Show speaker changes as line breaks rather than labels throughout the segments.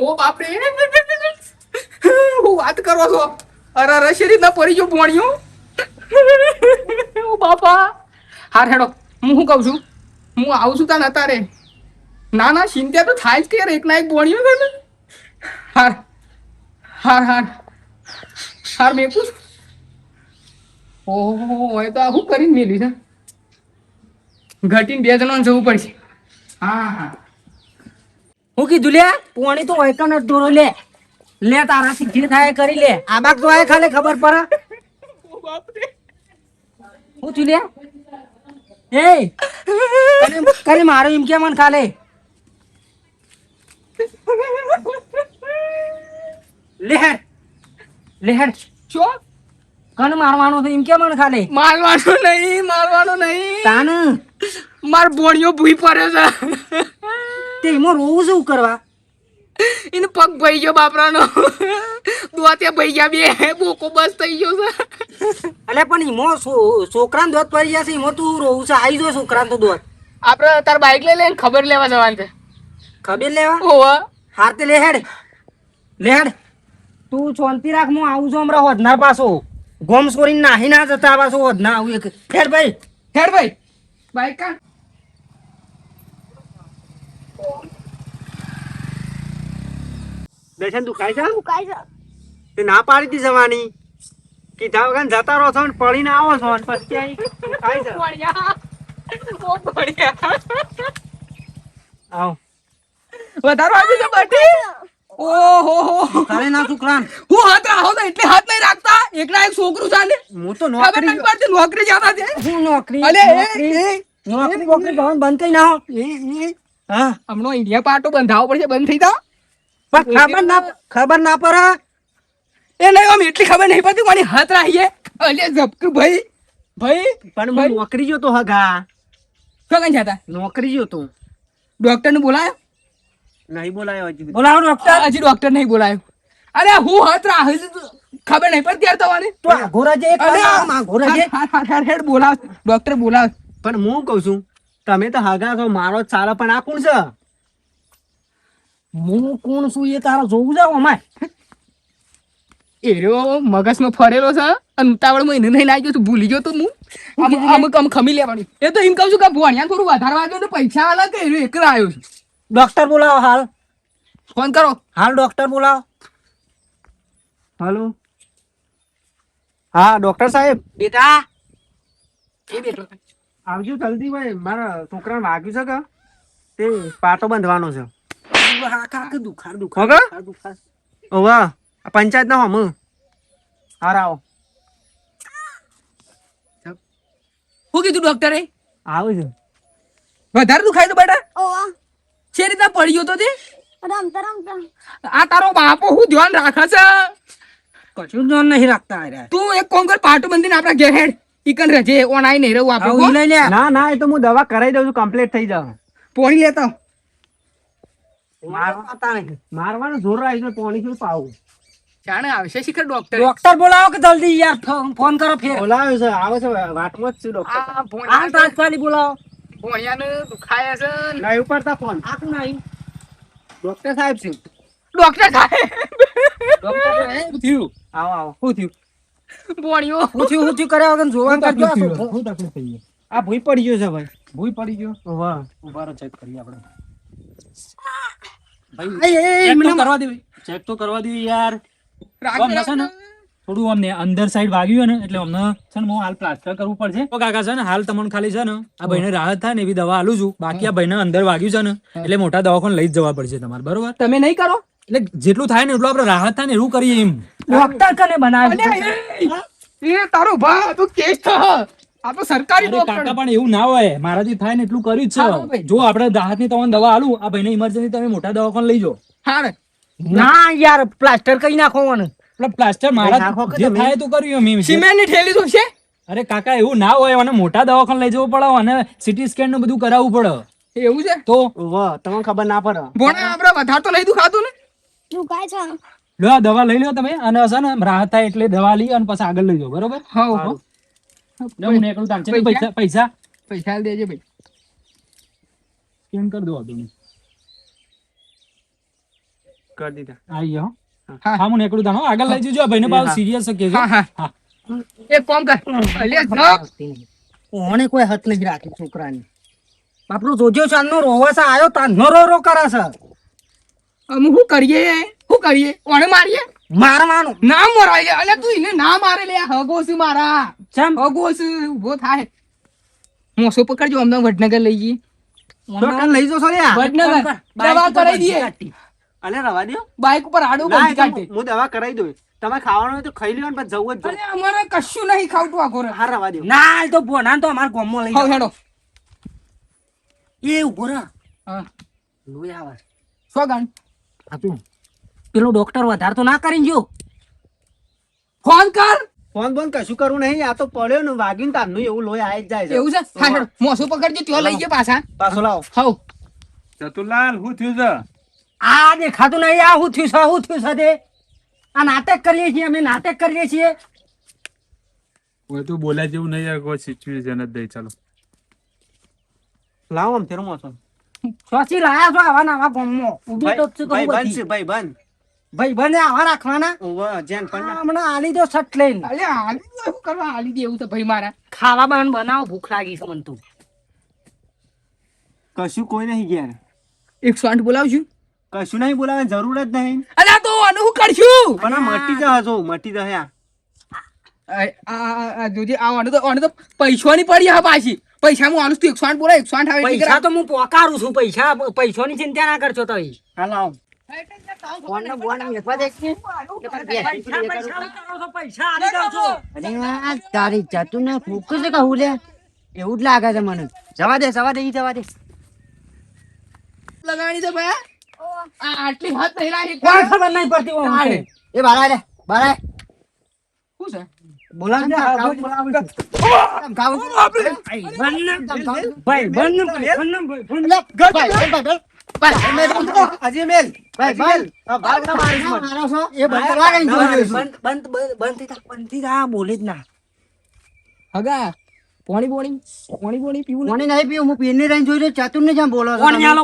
ઓ બાપ રે, હું વાત કરો છો? અરે અરે શરીર ના પડી ગયો ભોણિયો. ઓ બાપા. હાર હેડો, હું શું કઉ છું, હું આવું છું તાન અત્યારે. ના ના ચિંતા તો થાય જ કે યાર, એક ના એક ભોણિયો છે ને. હાર હાર હાર હાર મેકું. ઓહો, હવે તો આ શું કરીને મેલી છે? ઘટીને 2 જણાને જવું પડશે. હા હા.
હું કીધું લે પોણી તો હોય કન ઢોરો લે લે તારાથી જે થાય એ કરી લે આ બાગ તો આય ખાલી ખબર પડે
ઓ બાપ રે.
હું થયું લે એ કને મારો એમ કે મન ખાલે લેહેડ લેહેડ
છો
કને મારવાનો તો એમ કે મન ખાલે
મારવાનો નહીં.
તાન
માર ભોણિયો ભૂઈ પડ્યો છે.
તે એમાં રોવું શું કરવા
એને પગ ભઈ ગયો બાપરાનો. દોતે ભઈ ગયા બે, બોકો બસ થઈ ગયો છે.
અલે પણ એમાં છોકરાને દોત પડી જશે એમાં તું રોવું છે આવી જો છોકરાને તો દોત
આપડે તાર બાઈક લઈ લઈને ખબર લેવા જવાનું છે.
ખબર લેવા
ઓવા
હાર તે લેહેડ લેહેડ તું શાંતિ રાખ હું આવું છું હમણાં હોદનાર પાછો ગોમ છોડીને નાહી ના જતા પાછો હોદના આવું એક હેડ ભાઈ
હેડ ભાઈ બાઈક કા.
બેસન તું ખાઈ જા
હું કાઈ
તે ના પાડી દી જવાની કીધા વગર જતા રહો છો ને પડીને આવો છો ને પછી અહીં ખાઈ જા
ભોણિયા. ઓ ભોણિયા.
આવો
વધારો આવી છે બટી. ઓહો હો.
ખાલી ના છોકરાન
હું હાથ રાખો તો એટલે હાથ નહીં રાખતા. એકલા એક છોકરું છે ને.
હું તો
ખબર
નોકરી
નહીં પડતી નોકરી જતા છે.
હું નોકરી
અલે
નોકરી નોકરી જવાનું બંધ કરી નાખો હા
હમણો ઇન્ડિયા પાટો બંધાવો પડશે, બંધ થઈ જાવ.
પણ ખબર ના પડે
એ નહીં આમ એટલી ખબર નહીં પડતી મારી હાથ રાખીએ. અલે ઝબકુ ભાઈ ભાઈ
પણ હું નોકરી જો તો હગા
શું કઈ જતા
નોકરી જો તો
ડોક્ટર ને બોલાયો?
નહીં બોલાયો હજી બોલાવો ડોક્ટર
હજી ડોક્ટર નહીં બોલાયો. અરે હું હાથ રાખી છું, ખબર નહીં પડતી યાર તમારે.
તો ઘોરાજે એક
અરે
ઘોરાજે
હેડ બોલાવ, ડોક્ટર બોલાવ.
પણ હું કઉ છું તમે તો હગા છો મારો જ સારા પણ આ કોણ છે હું કોણ છું એ તારા જોવું જાવ અમાય
એર્યો મગજમાં ફરેલો છે અને ઉતાવળમાં એને નહીં લાગ્યો તો ભૂલી ગયો તો હું. અમુક ખમી લેવાનું. એ તો એમ કહું છું કે ભણ્યા થોડું વધારવા દો ને પૈસા આલા કે એર્યો એકલો આવ્યો છે.
ડોક્ટર બોલાવો હાલ
ફોન કરો.
હાલ ડોક્ટર બોલાવો હાલો હા ડોક્ટર સાહેબ બેટા
એ બેઠો
આવજો જલ્દી ભાઈ મારા છોકરાને વાગ્યું છે કે તે પાટો બંધવાનો છે ઓવા પંચાયત ના હમ હાર આવો
શું કીધું ડોક્ટરે?
આવું છે
વધારે દુખાય તો બેટા
ઓવા
છે રીતના પડ્યો તો તે?
રમતા રમતા
આ તારો બાપો હું ધ્યાન રાખે છે.
કશું જ નહીં રાખતા આર્યા
તું એક કોમ કર, પાટો બંધીને આપડા ઘેર હેડ. ઈકન રજે ઓનાઈ નહીં રહું આપણે.
ના ના એ તો હું દવા કરાવી દઉં છું કમ્પ્લીટ થઈ જાવ
પોણી લેતા
મારવાનું જોર આવી છે પાણી શું પાવું
જાણે આવશે શિખર ડોક્ટર.
ડોક્ટર બોલાવો કે જલ્દી યાર ફોન કરો ફેર બોલાવે છે આવે છે વાતમાં જ છું ડોક્ટર
આ ભોણિયા
તાત્કાલિક બોલાવો
ભોણિયાને દુખાય છે ને.
નહીં ઉપાડતા ફોન આ શું નહીં ડોક્ટર સાહેબ છે
ડોક્ટર સાહેબ
ડોક્ટર
શું થયું?
આવો આવો
શું થયું? ભોણિયો
હું થયું કર્યા વગર જોવાનું કરજો
શું તકલીફ થઈ ગઈ?
આ ભૂઈ પડી ગયો છે ભાઈ
ભૂઈ પડી ગયો.
વાહ
ઉભારો ચેક કરીએ આપણે.
ચેક તો કરવા
દે.
ચેક તો કરવા દે યાર
રાખો,
આમ નશે ને થોડું અમને અંદર સાઈડ વાગ્યું ને એટલે અમને છે ને હું હાલ પ્લાસ્ટર કરવું પડશે તો કાકા છે ને હાલ તમને ખાલી છે ને આ ભાઈને રાહત થાય ને એવી દવા આલું છું બાકી આ ભાઈને અંદર વાગ્યું છે ને એટલે મોટા દવાખાને લઈ જ જવા પડશે તમારે બરોબર
તમે નહીં કરો.
એટલે જેટલું થાય ને એટલું આપણે રાહત થાય ને એવું કરીએ એમ
ડોક્ટર કને બનાવ્યું
એ તારો ભા તું કેસ થા. આ તો સરકારી
અરે
ડોક્ટર.
કાકા પણ એવું ના હોય મારાથી થાય ને એટલું કર્યું જ
હા,
છે
ભાઈ.
જો આપણે રાહત ની તમને દવા આલું આ ભાઈને ઇમરજન્સી તમે મોટા દવાખાને લઈ જાઓ
હારે
ના યાર પ્લાસ્ટર કઈ નાખો મને
એટલે પ્લાસ્ટર મારા
નાખો કે
જે
તમે?
થાય તો કર્યું એમ
સિમેન્ટ ની થેલી તો છે.
અરે કાકા એવું ના હોય અને મોટા દવાખાને લઈ જવું પડે અને સીટી સ્કેન નું બધું કરાવવું પડે
એવું છે?
તો
વાહ તમને ખબર ના પડે
ભોણા આપણે વધારે તો નહીં દુખાતું ને.
તું કાઈ છે
લો આ દવા લઈ લો તમે અને છે ને રાહત થાય એટલે દવા લઈ અને પછી આગળ લઈ જાઓ બરોબર
હા
લે હું નીકળું તાર છે ને પૈસા પૈસા
પૈસા દેજે ભાઈ.
સ્કેન કરી દો તમે
કરી દીધા.
આવી ગયો
હા.
હા હું નીકળું તાનો આગળ લઈ જજો આ ભાઈને બહુ સિરિયસ છે
હા હા
હા
એક કામ કર અલ્યા જગ.
કોણે કોઈ હત નહીં રાખી છોકરાની આપણું જોજો ચાંદનો રોવાસા આવ્યો તાંનો રો કરે છે
અમે શું કરીએ કોને મારીએ
મારવાનું
ના મરાય અલ્યા તું એને ના મારે લે હગો છે મારા
ચમ
હગો છે ઊભો થાય મોસો પકડજો અમને વડનગર લઈ જઈએ
છોકરાને લઈ જશો લે
વડનગર દવા કરાવી દઈએ
અલે રવા દ્યો.
બાઈક ઉપર આડું
ના,
બંધી
એ તો
કાઢે
હું દવા કરાવી દઉં. તમે ખાવાનું હોય તો ખાઈ લ્યો ને પછી જવું જ
અરે અમારે કશું નહીં ખાવતું આ ઘોર
હા રવા દ્યો.
ના એ તો બોના તો અમાર ગામમાં લઈ
હાવ
જાઓ.
હેડો
એ ઉભો રહે
હા
લોહી આવે
સો ગાન
આપણું પેલો ડોક્ટર વધારે તો ના કરીને જો
ફોન કર
ફોન બોન કશું કરવું નહીં. આ તો પડ્યો ને વાગ્યું ને તારનું એવું લોહી આવી જ જાય છે.
એવું છે હા હેડો મોસો પકડજો ત્યાં લઈ ગયા પાછા
પાછો લાવો.
હાવ
ચતુરલાલ શું થયું છે?
આ દેખાતું નહીં આ હું થયું છે તે આ નાટક કરીએ છીએ અમે નાટક કરીએ છીએ
કોઈ તું બોલ્યા જેવું નહીં યાર, કોઈ સિચ્યુએશન જ નહીં. ચાલો
લાવો આમ ફેરો મોસો.
સોચી લાયા છો આવા નવા ગામમાં ઊભી તો જ છે
ભાઈ
કહું
બંધ
બધી.
છે ભાઈ બંધ.
ભાઈ બને આવા રાખવાના
ઓવે, જેન પણ
આ હમણાં આલી દો સટ લઈને
અલ્યા હાલી શું કરવા હાલી દે એવું તો ભાઈ મારા
ખાવા બનાવો ભૂખ લાગી છે મને તો
કશું કોઈ નહીં ગયા.
108 બોલાવશું
કશું નહીં બોલાવે જરૂર જ નહીં.
અલ્યા તો આનું શું કરશું
પણ આ મટી જશે જો મટી જશે આ.
આ જોજે આ આને તો પૈસાની પડી હા પાછી પૈસા હું આલું તું 108 બોલા 108 આવે એટલી
પૈસા તો હું પોકારું છું પૈસાની ચિંતા ના કરશો તો
હા લાવો.
તારી જતું ને ફૂકું છે કહું લે એવું જ લાગે છે મને જવા દે
લગાણી તો ભાઈ આ આટલી હાથ નહીં રાખી
કોઈ ખબર નહીં પડતી
તારે.
એ બારા રે બારા
શું છે
બોલાવજો
અજય મેલ
બોલે જ ના
હગા પોણી પીવું
પાણી નહીં પીવું હું પીને રહીને જોઈ રહ્યો ચાતુર ને જ્યાં બોલો છો
પોણી આલો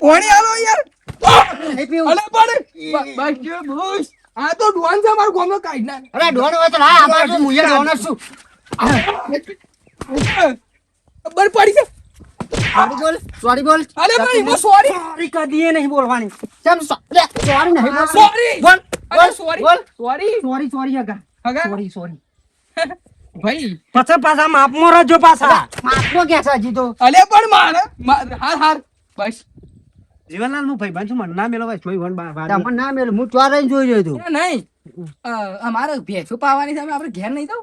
પોણી આલો યાર
નહીં પીવું
અલે પણ બસ કે બસ આ તો ડોન છે મારો ગોમનો કાઢ ના
અરે ડોન હોય તો લાય અમાર તો મુયે ડોન જ છું
બર પડી છે
સોરી બોલ
અરે પણ એમાં સોરી
સોરી કદીએ નહીં બોલવાની ચમ સોરી નહીં બોલ
સોરી
બોલ
અરે સોરી
બોલ
સોરી
સોરી હગા
હગા
સોરી
ભાઈ
પછી પાછા માપમાં રહેજો પાછા માપમાં કે છે હજી તો
અલે પણ હાર બસ
જીવનલાલ નું ભાઈ બંધ છું મને ના મેલો ભાઈ જોઈ વન બા
તમને ના મેલ હું ચોર રહીને જોઈ રહ્યો છું
નહીં અમારે ભેંસો પાવાની છે આપણે ઘેર નહીં જાવ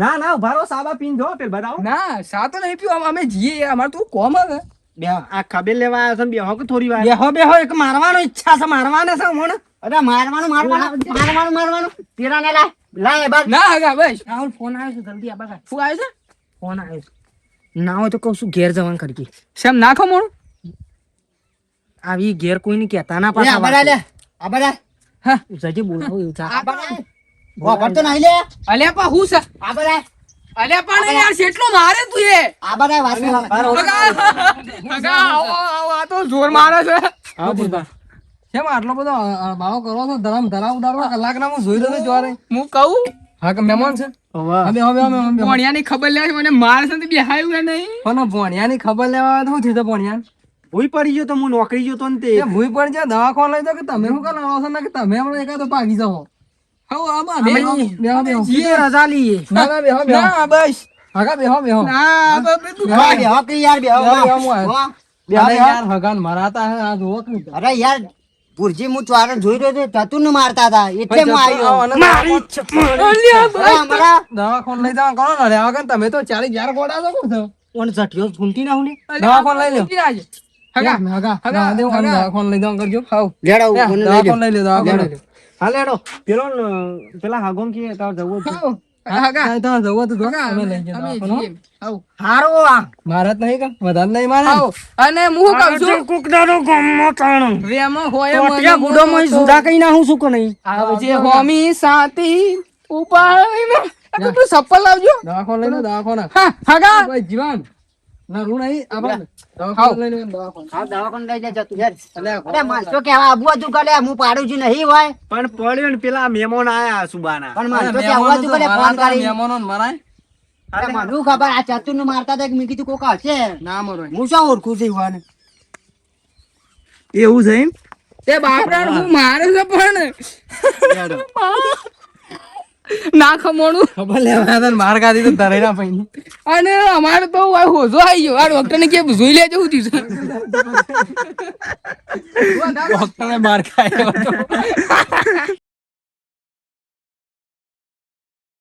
ના ઉભારો સાબા પીન જો પેલ બતાવો.
ના સા તો નહીં પીવું અમે જીએ અમારે તું કોમ હવે
બે આ ખબેલ લેવા આવ્યો છે બે હો કે થોડી વાર
બેહો એક મારવાનો ઈચ્છા છે મારવાના છે મને અરે મારવાનું તેરા ને લાય બાદ
ના હગા બસ
રાહુલ ફોન આવ્યો છે જલ્દી આ બગા
શું આવ્યું છે
ફોન આવ્યો છે ના હોય તો કહું છું ઘેર જવાનું કરી
શેમ નાખો મોણ
આવી ઘેર કોઈને કહેતા ના પાછા આબરા
હા
જજી બોલાવો એવું થા
અલ્યા પણ હું છે અલ્યા પણ યાર કેટલો મારે તું એ હગા આવો આ તો જોર મારે છે કેમ આટલો બધો ભાવ કરો છો ધરાવ ઉડાડવા કલાકના હું જોઈ રહ્યો જોરે હું કહું હા કે મહેમાન છે હવે ભોણિયાની ખબર લે મને માર છે તે બેહાયું નહીં પણ ભોણિયાની ખબર લેવા શું થયું તો ભોણિયા
ભૂઈ પડી ગયો તો હું નોકરી ગયો તો ને તે
ભૂઈ પણ છે દવાખાન લઈ જાઓ કે તમે શું કરો છો ને કે તમે હમણાં એકાદો ભાગી જાઓ હવે આમાં
રજા લઈએ
ના બસ હગા બેહો ના યાર હગાન મરાતા હે આ જોવો કે
અરે યાર ભુરજી હું ચોર જોઈ રહ્યો હતો ચતુર ને મારતા હતા એટલે હું આવ્યો
દવાખાન લઈ જવા કરો ને લેવા કે તમે તો 40 ગોડા છો કોણ છો
કોણ જઠિયો ફૂંટી ના હું
દવાખાન લઈ લો હગા દવાખાન લઈ જવા કરજો હાવ દવાખાન લઈ લો
હાલે હેડો પેલા હાગોમ કે તાર જવું છે
હગા તો જવો તો જોગા અમે લઈ જઈએ હાવ
હારો આ
મારત નહીં કા વધારે નહીં મારે અને હું કહું છું
કુકડાનો ગમનો તાણો
વેમાં હોય
ટોટિયા ગુડો માં સુધા કઈ ના હું શું કો નહીં
આવજે હોમી સાતી ઉપાડીને તું ચપ્પલ લાવજો દવાખાન લઈ લો દવાખાન હા હગા ભાઈ જીવાન
હા દવાખાને લઈ જજો તું હેડ. અરે માણસો કેવા આબુ હતું કાલે હું પાડું છું નહીં હોય
પણ પડ્યો ને પેલા મહેમાન આયા સુબાના.
પણ માણસો કેવા હતું કાલે ફોન કરી અરે મને ખબર આ ચતુર નું મારતા હતા કે મેં કીધું કોક હશે ના મરો હું શું ઓળખું છું ઈવાને.
એવું છે એમ?
તે બાપરા હું મારે છે પણ ના ખમોણું
ખબર લેવા હતા માર ખાધી તો ધરે ના પૈની.
અને અમારે તો આ હોજો આવી ગયો આ ડોક્ટર ને કે જોઈ લેજો હું થયું છે.
ડોક્ટરે માર ખાયો હતો.